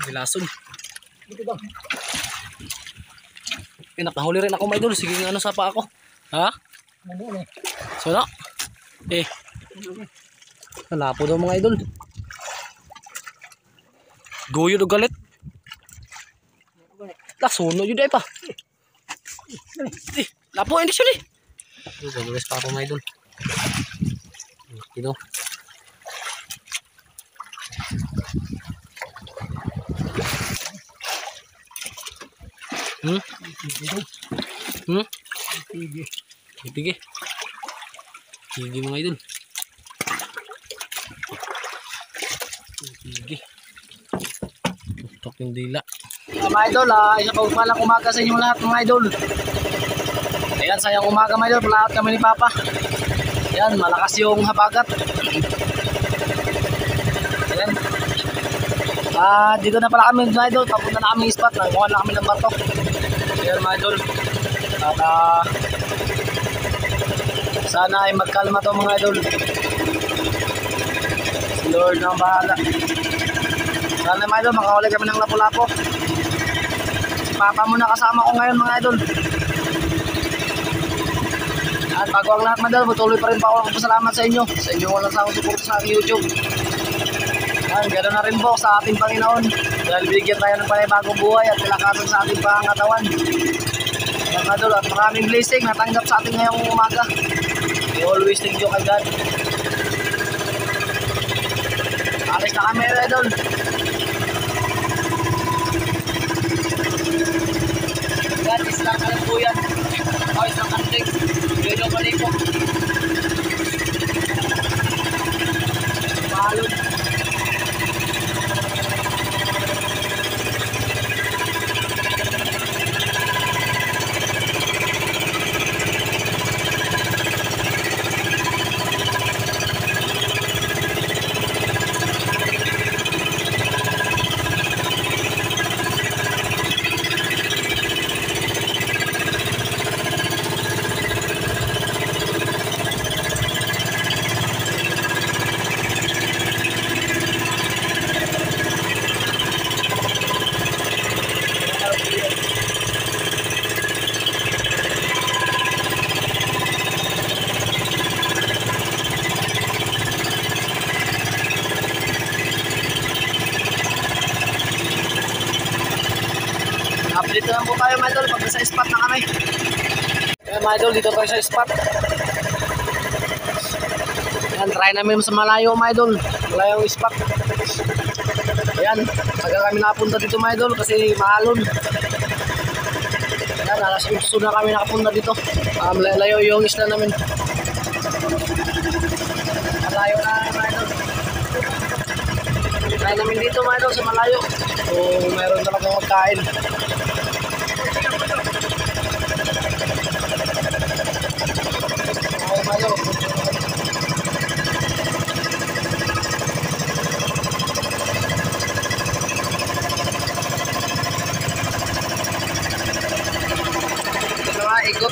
Nilason. Pinakahuli rin ako mga idol. Sige ano sa pa ako. Ha? Sino? Nalapo daw mga idol. Goyo do galit. Lasuno yun ay pa. Lapo hindi siya gagulis pa ako mga idol. Ito. Tige mga idol. Tige. Tutok yung dila. Mga idol, isa pa palang umaga sa inyo lahat mga idol. Ayan, sayang umaga mga idol. Palaot kami ni Papa. Ayan, malakas yung habagat. Ayan. Dito na pala kami mga idol. Papunta na kami spot. Nanguha na kami ng bato. Ayan mga idol. At sana ay magkalma to mga idol. Si Lord na ang bahala. Sana mga idol makahuli kami ng lapu-lapo. Si Papa muna kasama ko ngayon mga idol. At bago ang lahat mga idol, patuloy pa rin pa ako magpasalamat sa inyo. Sa inyo walang sawang support sa aking YouTube. Yan, ganoon na rin po sa ating Panginoon. Dahil bigyan tayo ng panibagong buhay at tilakasan sa ating pangangatawan. Yan mga idol, at maraming blessing natanggap sa ating ngayong umaga. We always thank you kay God. Alis na kami mga idol. God, islang kalambuyan. O, islang kanting. Yun yung kalipok. Mahalon. Dito lang po tayo mga idol pag sa spot na kami. Ayan mga idol, dito tayo sa spot. Ayan, try namin sa malayo mga idol. Malayong spot. Ayan, taga kami nakapunta dito mga idol kasi mahalon. Ayan, alas 8 na kami nakapunta dito. Malayo yung isla namin. Malayo na mga idol. Try namin dito mga idol sa malayo. So mayroon talagang magkain. Ikot.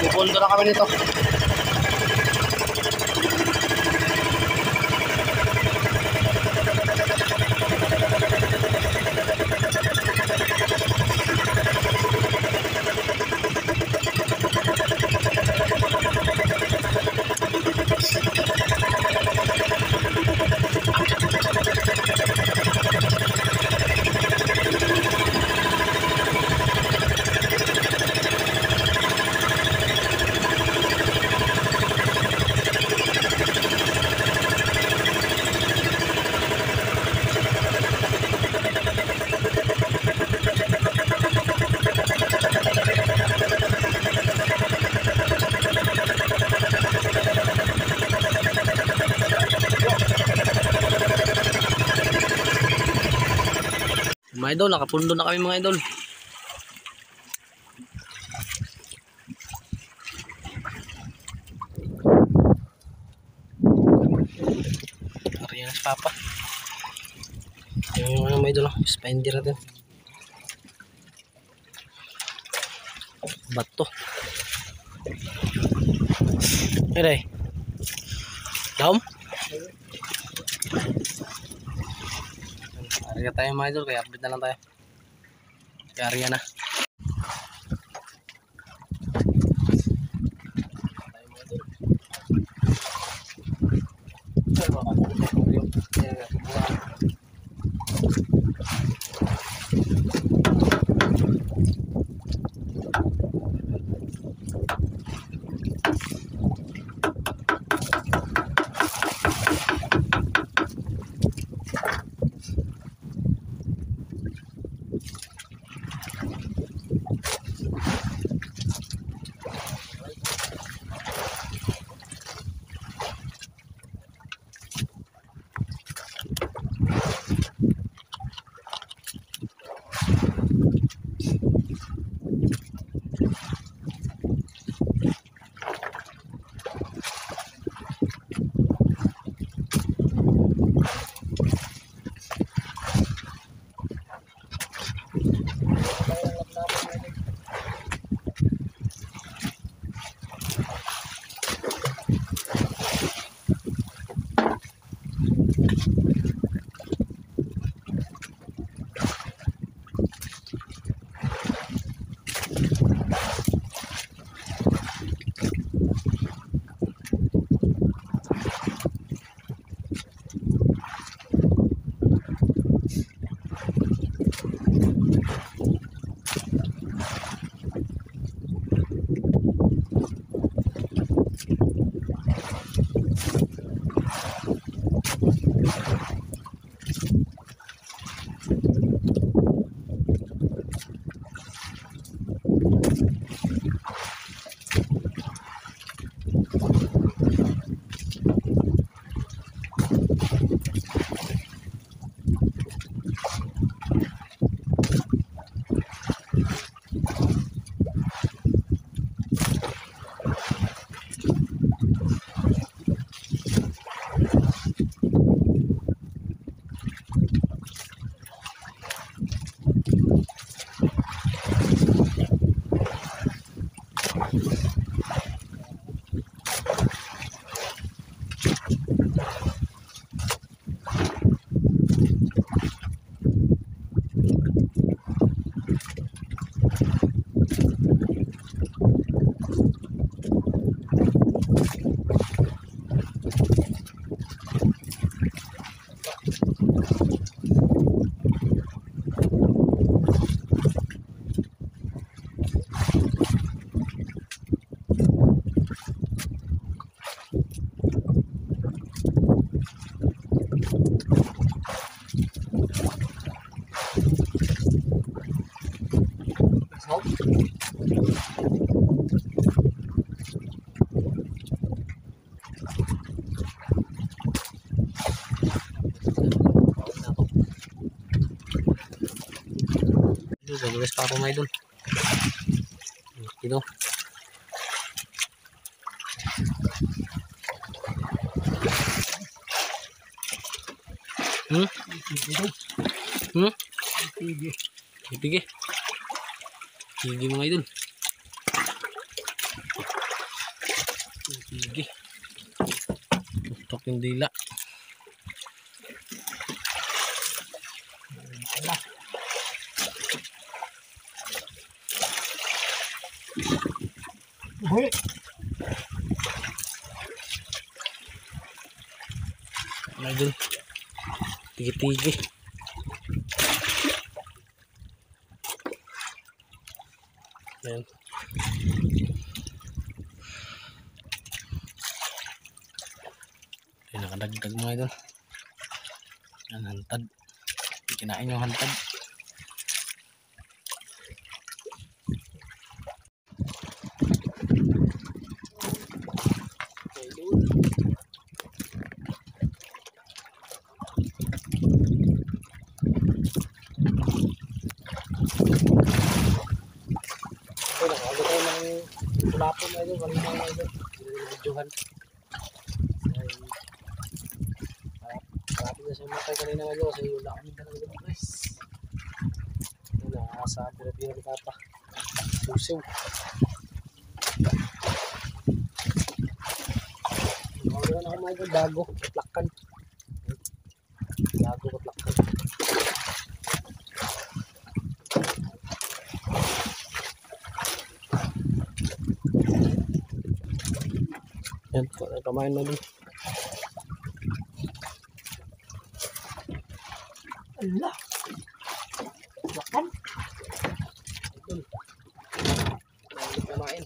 Pupunto na kami nito. Mga idol, nakapundo na kami mga idol. Ariyan si Papa. Yung mga idol, spender natin. Bato. Aray. Dom? Ariya tayo mga idol, kaya update na lang tayo. Kaya ariya na. Galugas pa ako mga idol. Ito. Ipige. Ipige mga idol. Ipige. Tutok yung dila. Boy. Idol. Tigi-tigi. Ayan. Ayan, nakadagdag mga idol. Ayan, hantad. Kinain yung hantad. tulapon na ito, kanina na ito. Binibidyohan. Marapit na siya matay kanina nga ito kasi wala kami talaga ng guys. Nasa bira-bira ni Papa. Pusiw. Wala na ako mga ito, bago, kaplakan. Bago, kaplakan. Yan, kamain na din. Allah. Makan. Ito. Kamain.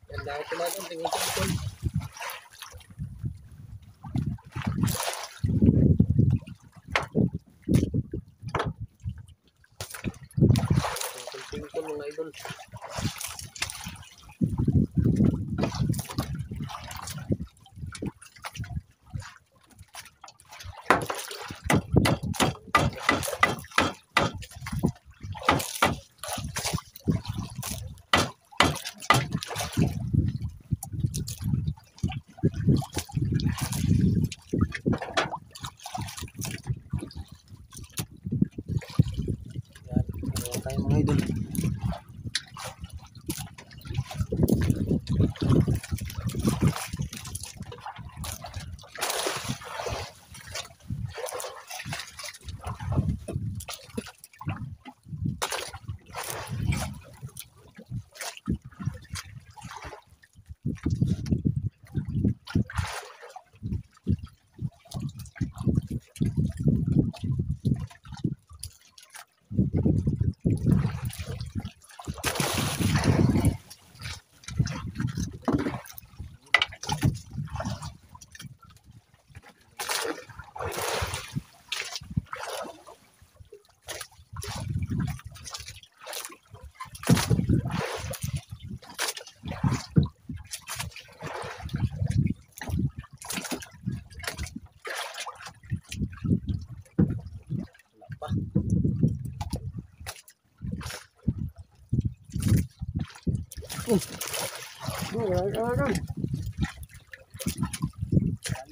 Yan dahil tumatong tingin-tingin. Tingin mga idol. Yan, ano tayo mga idol.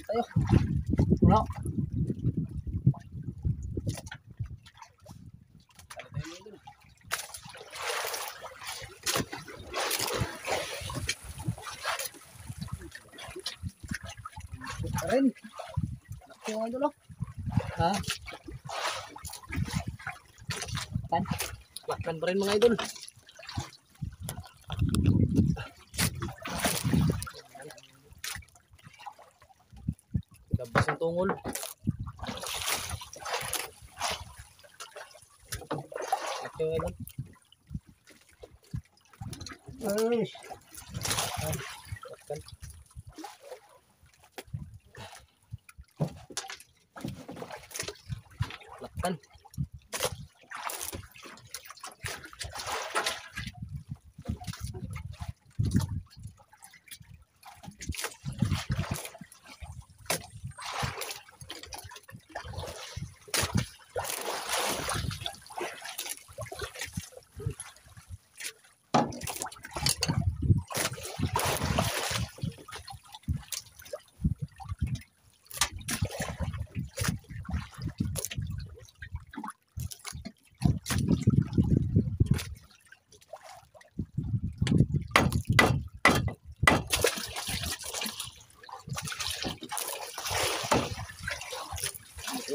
Tayo. Wala. Keren. Nakyo nga dulu. Ha? Kan? Lakkan pa rin mga idol. Labas yung tungol. Nakyo nga idol. Ay. Lakkan. Lakkan.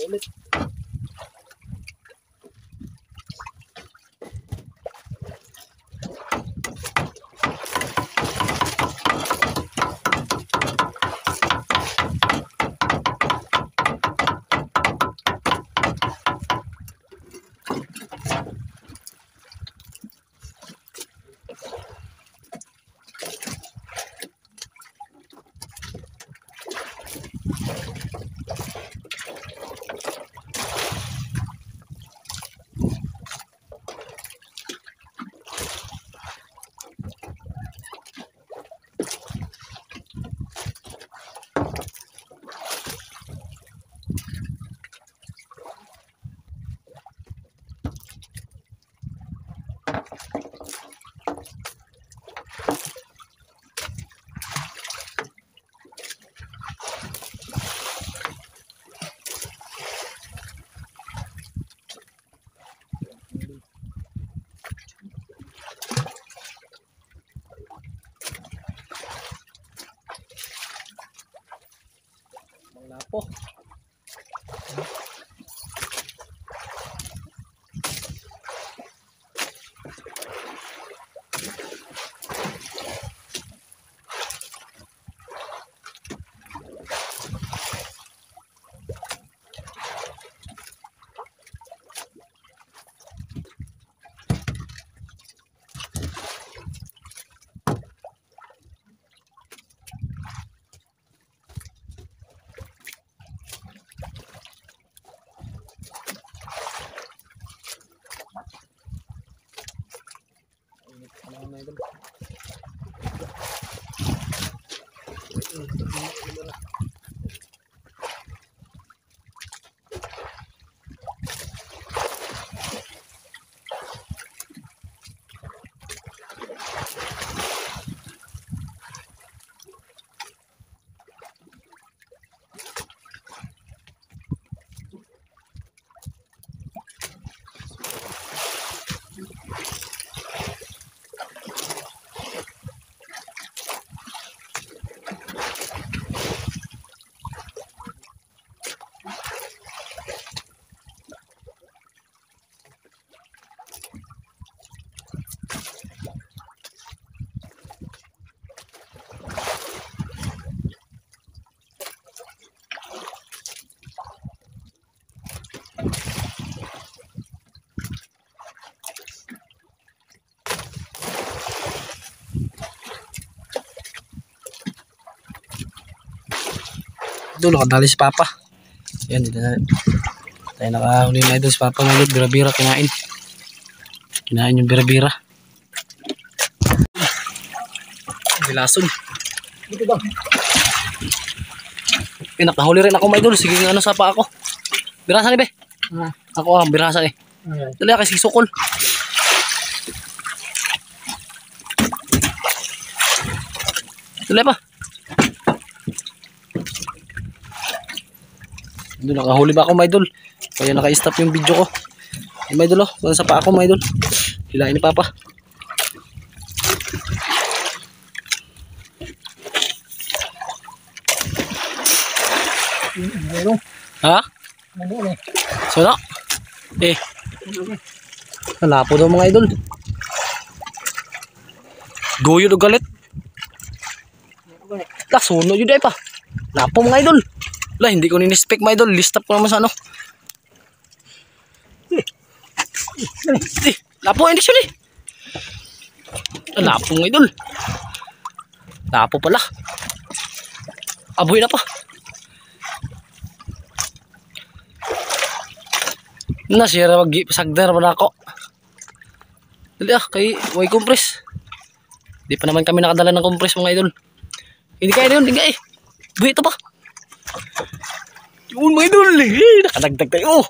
Ulit. lapo. Doon nakadali si Papa. Yan, dito na. Tayo nakahuli na ito si Papa ngayon. Bira-bira kinain. Kinain yung bira-bira. Bilason. Dito ba? Nakahuli rin ako mga idol. Sige nga ano sa pa ako. Birasan eh be. Ako birasan eh. Dali kasi sukol. Dali pa. Doon nakahuli ba ako mga idol? Kaya naka-stop yung video ko. Mga idol oh, sa pa ako mga idol. Hilain ni Papa. Ha? Sana? Eh. Nalapo daw mga idol. Goyo do galit. Suno yun pa. Lapo mga idol. Lah, hindi ko ni-inspect mga idol. List up ko naman sa ano. Lapo, hindi siya lapo mga idol. Lapo pala. Aboy na pa. Nasira mag-sagdar pa na ako. Dali kay way compress. Hindi pa naman kami nakadala ng compress mga idol. Hindi kaya yun, hindi kaya. Buhay ito pa. Yun mga idol, nakadagdag tayo.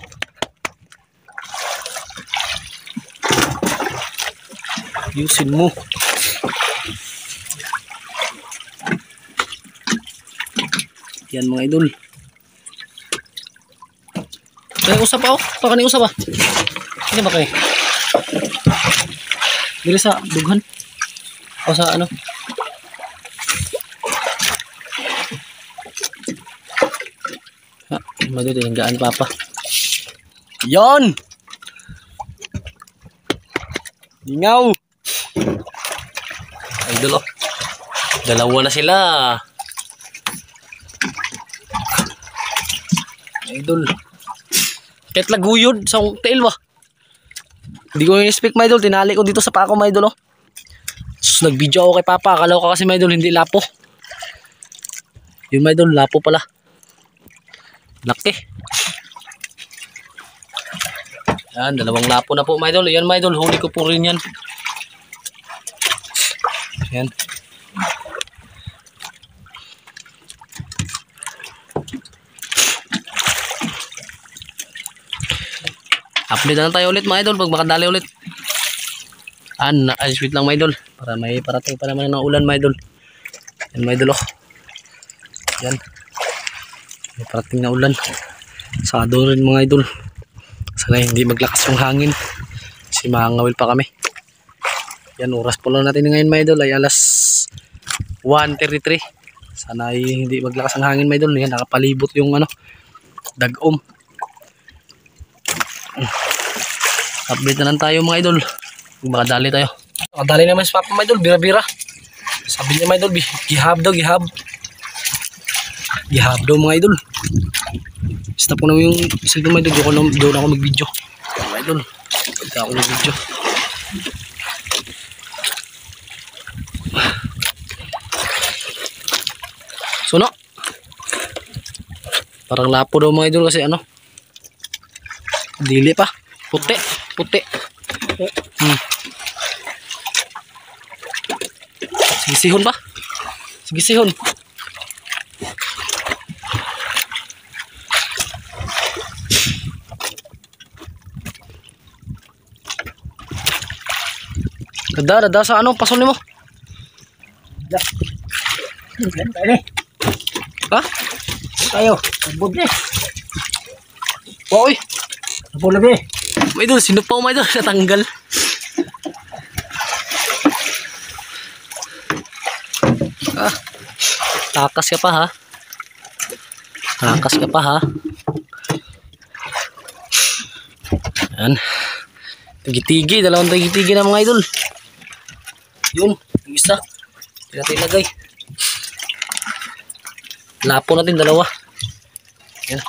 Yusin mo. Yan mga idol. Kaya usap ako. Baka na usap Hindi ba kayo? Dili sa dughan. O sa ano? Madod yung gaan Papa. Yan! Ingaw! Idol oh. Dalawa na sila. Idol. Kahit laguyod sa tail ba? Hindi ko in-speak my idol. Tinali ko dito sa pako my idol oh. Sus, nag-video ako kay Papa. Akala ko kasi my idol hindi lapo. Yun my idol, lapo pala. Laki. Yan, dalawang lapo na po my idol. Yan my idol, huli ko po rin yan. Yan. Update na tayo ulit mga idol pag makadali ulit. Sweet lang mga idol. Para may parating pa naman ng ulan mga idol. Yan mga idol oh. Yan. May parating na ulan. Sado rin mga idol. Sana hindi maglakas yung hangin. Kasi mahangawil pa kami. Yan, oras po lang natin ngayon mga idol ay alas 1:33 Sana ay hindi maglakas ang hangin mga idol. Yan, nakapalibot yung ano, dagom. Update na lang tayo mga idol. Baka dali tayo. Nakadali naman si Papa mga idol, bira-bira. Sabi niya mga idol, gihab daw, gihab. Gihab daw mga idol. Stop ko naman yung cellphone mga idol, doon ako mag-video. Mga idol, pagka ako mag-video. Suno. Parang lapo daw mga idol kasi ano. Dili pa. Puti. Sige sihon pa. Sige sihon. Dada sa ano pasol nimo? Ha? Tayo, sabog ni. Oy. Sabog lagi. May idol, sino pa may idol natanggal? Ah. Takas ka pa ha. Takas ka pa ha. Yan. Tigi-tigi, dalawang tigi-tigi na mga idol. Yun, yung isa. Hindi natin ilagay. Lapo natin dalawa. Yan.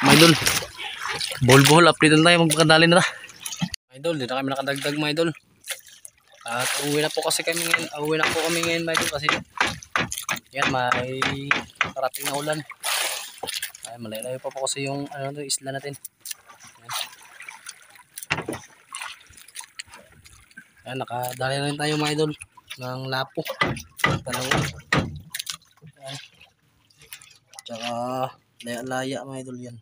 Mga idol, bol-bol, update na tayo, magpakadali na. Mga idol, dito kami nakadagdag mga idol. At uwi na po kami ngayon mga idol kasi yan, may parating na ulan. Ay, malayo pa po kasi yung ano to, isla natin. Yan, nakadali na rin tayo mga idol ng lapo. Dalawa. Yan. Tsaka laya-laya mga idol yan.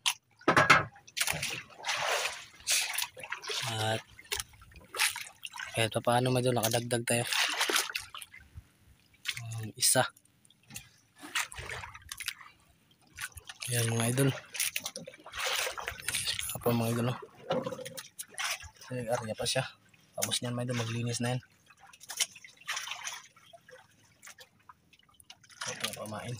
At kahit pa paano mga idol, nakadagdag tayo. Isa. Yan mga idol. Apa mga idol, no? Nag-arya pa siya. Tapos niyan mga idol, maglinis na yan. Ito pamain.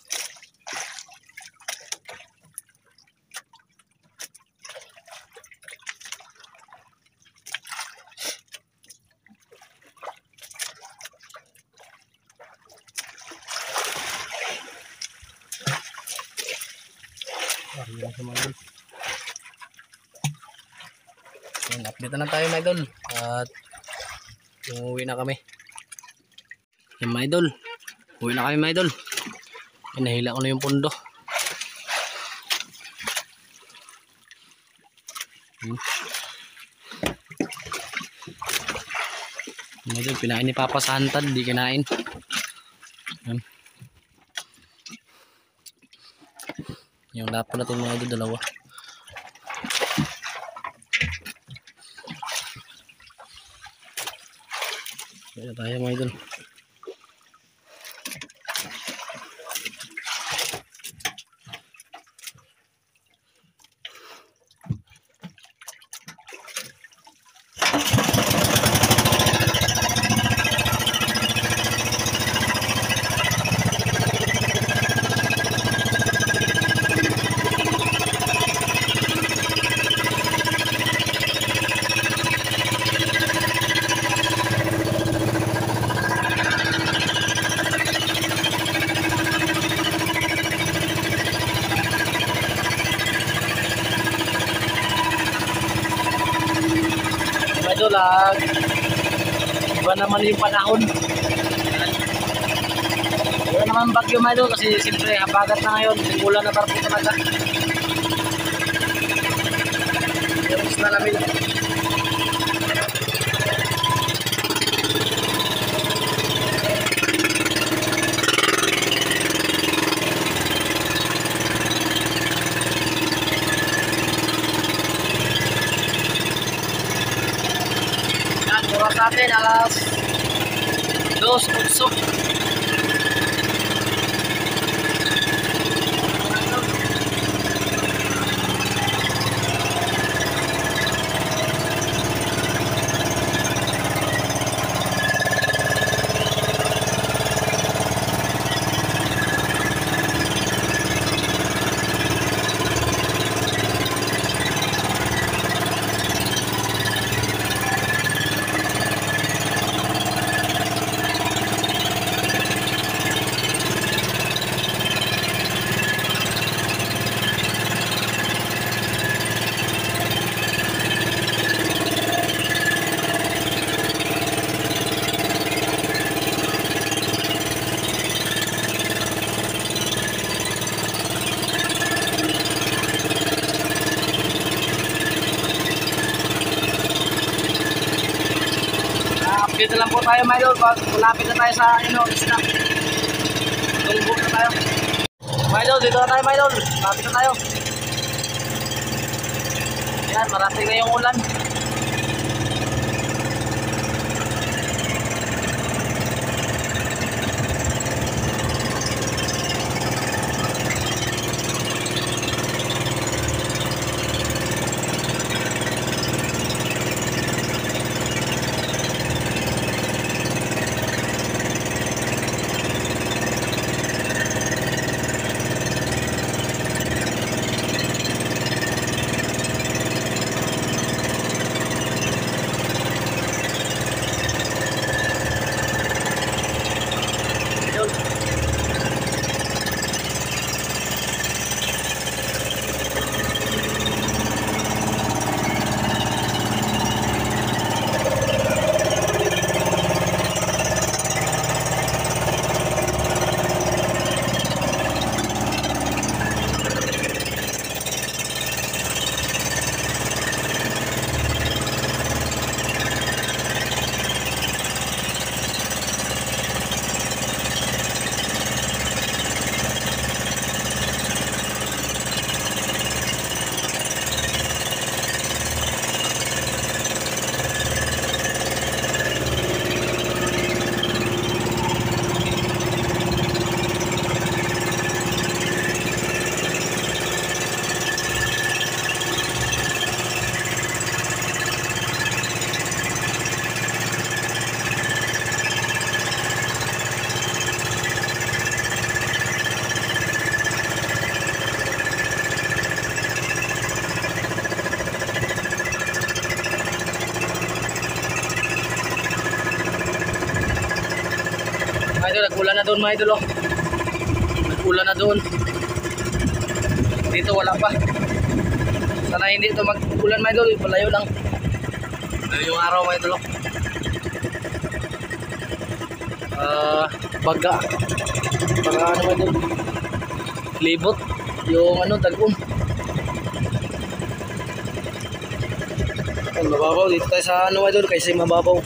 Yan sa mga idol. Yan, update na tayo mga idol. At umuwi na kami. Yan mga idol, uwi na kami mga idol. Yan, nahila ko na yung pundo. Mga idol, pinain ni Papa sa hantad, di kinain. Yan. Yung lapo natin mga idol, dalawa. Kaya tayo mga idol. Idol, iba naman yung panahon. Wala naman bagyo mga idol kasi siyempre habagat na ngayon, simulan na barko talaga. Yung na namin. Oras natin alas 2:08. Dito lang po tayo mga idol. Malapit na tayo sa isla. Tungbo na tayo. Mga idol, dito na tayo mga idol. Malapit na tayo. Yan, marating na yung ulan. Mga idol, nag-ulan na doon mga idol oh. Nag-ulan na doon. Dito wala pa. Sana hindi ito mag-ulan mga idol. Palayo lang. Palayo yung araw mga idol oh. Baga. Baga ano mga idol. Libot. Yung ano, tag-um. Mababaw. Dito tayo sa ano mga idol. Kasi mababaw.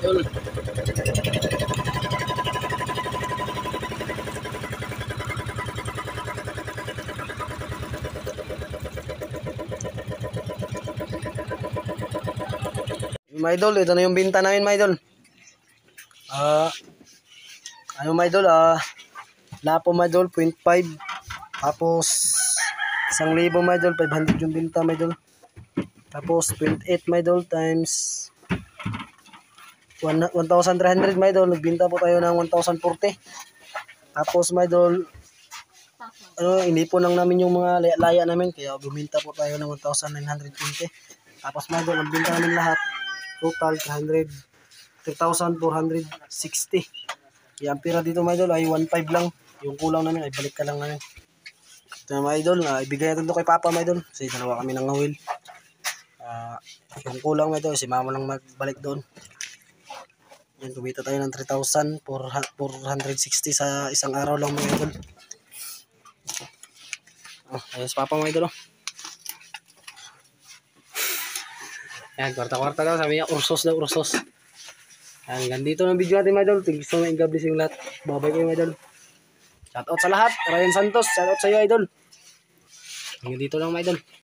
Idol. Mga idol, ito na yung binta namin mga idol. Ano mga idol, lapo mga idol, 0.5. Tapos 1,000 mga idol, 500 yung binta mga idol. Tapos 0.8 mga idol times 1,300 mga idol. Nagbinta po tayo ng 1,040. Tapos mga idol, inipon lang namin yung mga laya namin. Kaya buminta po tayo ng 1,920. Tapos mga idol, nagbinta namin lahat. Total 3,460. Yung pira dito mga idol ay 1,500 lang. Yung kulang namin ay balik ka lang namin. Ito mga idol, ibigay natin ito kay Papa mga idol. Kasi dalawa kami ng ngawil. Yung kulang mga idol, si Mama lang magbalik doon. Yan, kumita tayo ng 3,460 sa isang araw lang mga idol. Ayos Papa mga idol. Yan, kwarta-kwarta daw. Sabi niya, ursos daw, ursos. Hanggang dito ng video natin mga idol. Thank you so much. God bless yung lahat. Babay kayo mga idol. Shout out sa lahat. Ryan Santos, shout out sa iyo idol. Hanggang dito lang mga idol.